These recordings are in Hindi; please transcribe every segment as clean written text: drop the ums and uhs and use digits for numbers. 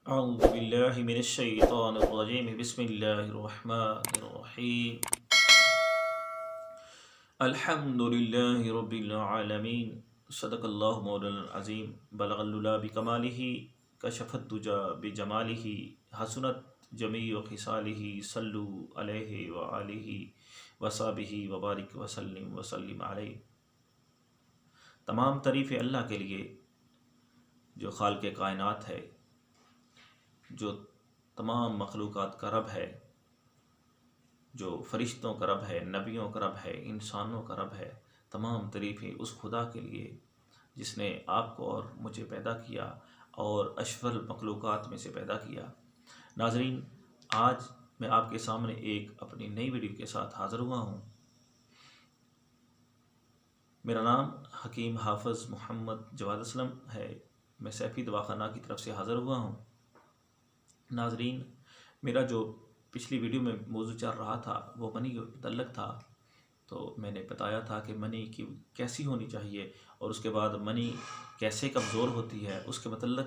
अऊज़ु बिल्लाहि मिनश्शैतानिर्रजीम बिस्मिल्लाहिर्रहमानिर्रहीम अल्हम्दुलिल्लाहि रब्बिल आलमीन सदक़ल्लाहु मौलाना अज़ीम बलगल बिकमालिही कशफ़त दुजा बिजमालिही हसनत जमीउ ख़िसालिही सल्लु अलैहि व आलिहि व सहबिही व बारिक वसल्लिम अलैहि। तमाम तारीफ़ें अल्लाह के लिए जो खालिक़े कायनात है, जो तमाम मखलूक़ात का रब है, जो फ़रिश्तों का रब है, नबियों का रब है, इंसानों का रब है। तमाम तारीफ़ें उस खुदा के लिए जिसने आपको और मुझे पैदा किया और अशरफुल मखलूक़ात में से पैदा किया। नाज़रीन, आज मैं आपके सामने एक अपनी नई वीडियो के साथ हाज़िर हुआ हूँ। मेरा नाम हकीम हाफ़िज़ मोहम्मद जवाद असलम है। मैं सैफ़ी दवाख़ाना की तरफ से हाज़िर हुआ हूँ। नाज़रीन, मेरा जो पिछली वीडियो में मौजू चल रहा था वो मनी के मुतल्लिक़ था। तो मैंने बताया था कि मनी की कैसी होनी चाहिए और उसके बाद मनी कैसे कमज़ोर होती है, उसके मुतल्लिक़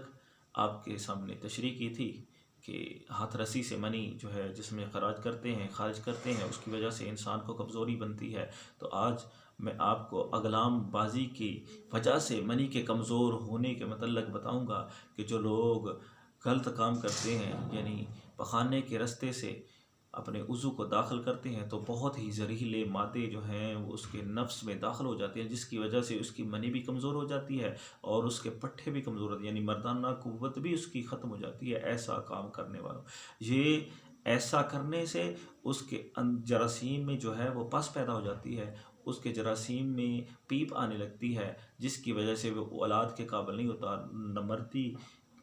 आपके सामने तशरीह की थी कि हाथ रस्सी से मनी जो है जिसमें ख़ारिज करते हैं उसकी वजह से इंसान को कमज़ोरी बनती है। तो आज मैं आपको अगलाम बाजी की वजह से मनी के कमज़ोर होने के मुतल्लिक़ बताऊँगा कि जो लोग गलत काम करते हैं, यानी पखाने के रास्ते से अपने उज़ू को दाखिल करते हैं, तो बहुत ही ज़हरीले मादे जो हैं वो उसके नफ्स में दाखिल हो जाते हैं, जिसकी वजह से उसकी मनी भी कमज़ोर हो जाती है और उसके पट्ठे भी कमज़ोर होते हैं, यानी मर्दाना क़ुव्वत भी उसकी ख़त्म हो जाती है। ऐसा काम करने वालों, ये ऐसा करने से उसके जरासीम में जो है वो पस पैदा हो जाती है, उसके जरासीम में पीप आने लगती है, जिसकी वजह से वो औलाद के काबिल नहीं होता, नमर्दी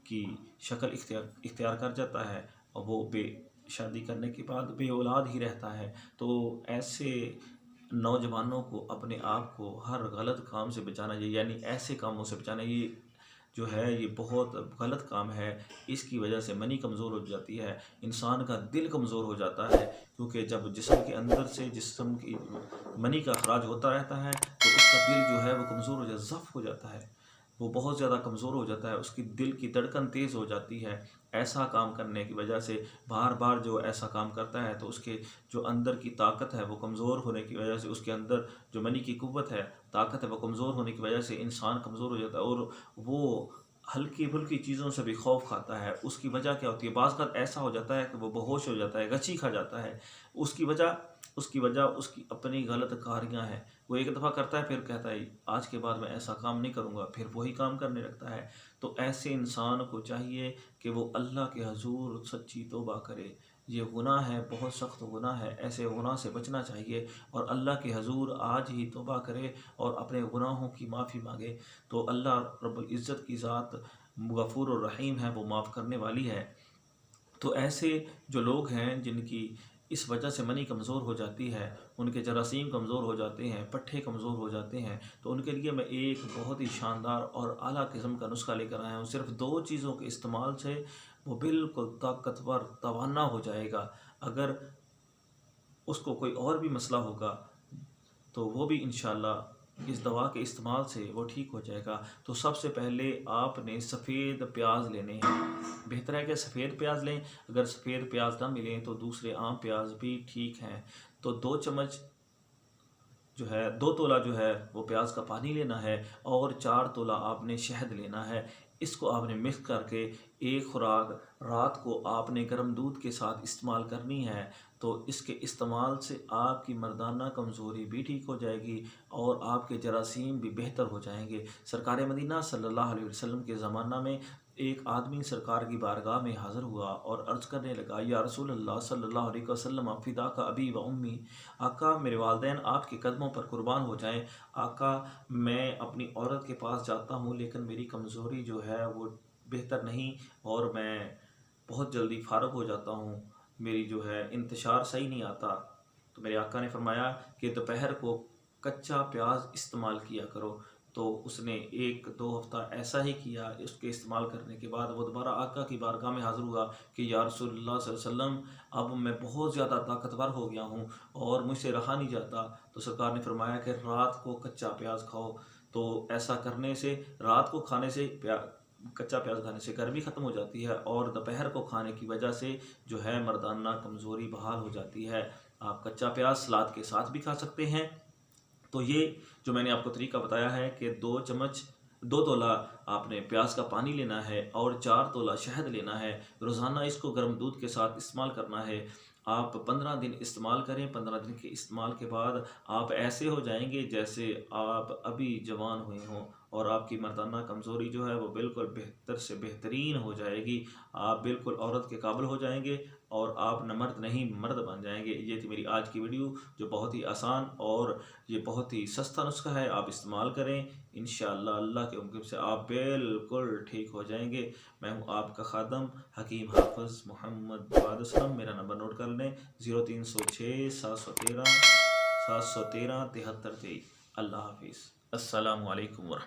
की शक्ल इख्तियार कर जाता है और वो शादी करने के बाद बे औलाद ही रहता है। तो ऐसे नौजवानों को अपने आप को हर गलत काम से बचाना चाहिए, यानी ऐसे कामों से बचाना। ये जो है ये बहुत गलत काम है। इसकी वजह से मनी कमज़ोर हो जाती है, इंसान का दिल कमज़ोर हो जाता है, क्योंकि जब जिस्म के अंदर से जिस्म की मनी का अखराज होता रहता है तो उसका दिल जो है वो कमज़ोर हो जाता है, ज़फ़्त हो जाता है, वो बहुत ज़्यादा कमज़ोर हो जाता है, उसकी दिल की धड़कन तेज़ हो जाती है। ऐसा काम करने की वजह से बार बार जो ऐसा काम करता है तो उसके जो अंदर की ताकत है वो कमज़ोर होने की वजह से, उसके अंदर जो मनी की क़ुव्वत है, ताकत है, वो कमज़ोर होने की वजह से इंसान कमज़ोर हो जाता है और वो हल्की फुल्की चीज़ों से भी खौफ खाता है। उसकी वजह क्या होती है, बाज़ अवत ऐसा हो जाता है कि वो बेहोश हो जाता है, गची खा जाता है। उसकी वजह उसकी अपनी गलत कारियाँ हैं। वो एक दफ़ा करता है, फिर कहता है आज के बाद मैं ऐसा काम नहीं करूँगा, फिर वही काम करने लगता है। तो ऐसे इंसान को चाहिए कि वो अल्लाह के हज़ूर सच्ची तौबा करे। ये गुनाह है, बहुत सख्त गुनाह है, ऐसे गुनाह से बचना चाहिए और अल्लाह के हज़ूर आज ही तौबा करे और अपने गुनाहों की माफ़ी मांगे। तो अल्लाह रब्बुल इज़्ज़त की ज़ात गफ़ूर और रहीम है, वो माफ़ करने वाली है। तो ऐसे जो लोग हैं जिनकी इस वजह से मनी कमज़ोर हो जाती है, उनके जरासीम कमज़ोर हो जाते हैं, पट्ठे कमज़ोर हो जाते हैं, तो उनके लिए मैं एक बहुत ही शानदार और आला किस्म का नुस्खा लेकर आया हूँ। सिर्फ़ 2 चीज़ों के इस्तेमाल से वो बिल्कुल ताकतवर तवाना हो जाएगा। अगर उसको कोई और भी मसला होगा तो वो भी इंशाअल्लाह इस दवा के इस्तेमाल से वो ठीक हो जाएगा। तो सबसे पहले आपने सफ़ेद प्याज लेने हैं। बेहतर है कि सफ़ेद प्याज लें, अगर सफ़ेद प्याज ना मिलें तो दूसरे आम प्याज भी ठीक हैं। तो 2 चम्मच जो है 2 तोला जो है वो प्याज का पानी लेना है और 4 तोला आपने शहद लेना है। इसको आपने मिक्स करके एक खुराक रात को आपने गर्म दूध के साथ इस्तेमाल करनी है। तो इसके इस्तेमाल से आपकी मर्दाना कमज़ोरी भी ठीक हो जाएगी और आपके जरासीम भी बेहतर हो जाएंगे। सरकार मदीना सल्लल्लाहु अलैहि वसल्लम के ज़माना में एक आदमी सरकार की बारगाह में हाज़िर हुआ और अर्ज़ करने लगा, या रसूल अल्लाह सल्लल्लाहु अलैहि वसल्लम फ़िदा का अबी व उम्मी, आका मेरे वालिदैन आपके कदमों पर कुर्बान हो जाएं। आका मैं अपनी औरत के पास जाता हूँ लेकिन मेरी कमज़ोरी जो है वो बेहतर नहीं और मैं बहुत जल्दी फ़ारग हो जाता हूँ, मेरी जो है इंतशार सही नहीं आता। तो मेरे आका ने फरमाया कि दोपहर को कच्चा प्याज इस्तेमाल किया करो। तो उसने 1-2 हफ़्ता ऐसा ही किया। उसके इस्तेमाल करने के बाद वो दोबारा आका की बारगाह में हाज़िर हुआ कि या रसूलुल्लाह सल्लल्लाहु अलैहि वसल्लम अब मैं बहुत ज़्यादा ताकतवर हो गया हूँ और मुझसे रहा नहीं जाता। तो सरकार ने फरमाया कि रात को कच्चा प्याज खाओ। तो ऐसा करने से, रात को खाने से कच्चा प्याज खाने से गर्मी ख़त्म हो जाती है और दोपहर को खाने की वजह से जो है मर्दाना कमज़ोरी बहाल हो जाती है। आप कच्चा प्याज सलाद के साथ भी खा सकते हैं। तो ये जो मैंने आपको तरीका बताया है कि 2 तोला आपने प्याज का पानी लेना है और 4 तोला शहद लेना है। रोज़ाना इसको गर्म दूध के साथ इस्तेमाल करना है। आप 15 दिन इस्तेमाल करें। 15 दिन के इस्तेमाल के बाद आप ऐसे हो जाएंगे जैसे आप अभी जवान हुए हों और आपकी मर्दाना कमज़ोरी जो है वो बिल्कुल बेहतर से बेहतरीन हो जाएगी। आप बिल्कुल औरत के काबिल हो जाएंगे और आप न मर्द नहीं मर्द बन जाएंगे। ये थी मेरी आज की वीडियो जो बहुत ही आसान और ये बहुत ही सस्ता नुस्खा है। आप इस्तेमाल करें, इंशाअल्लाह अल्लाह के हुक्म से आप बिल्कुल ठीक हो जाएंगे। मैं हूँ आपका खादम हकीम हाफिज़ मोहम्मद जवाद असलम। मेरा नंबर नोट कर लें 0306 713 7323। अल्लाह हाफिज़। अस्सलामु अलैकुम वरहमतुल्लाह।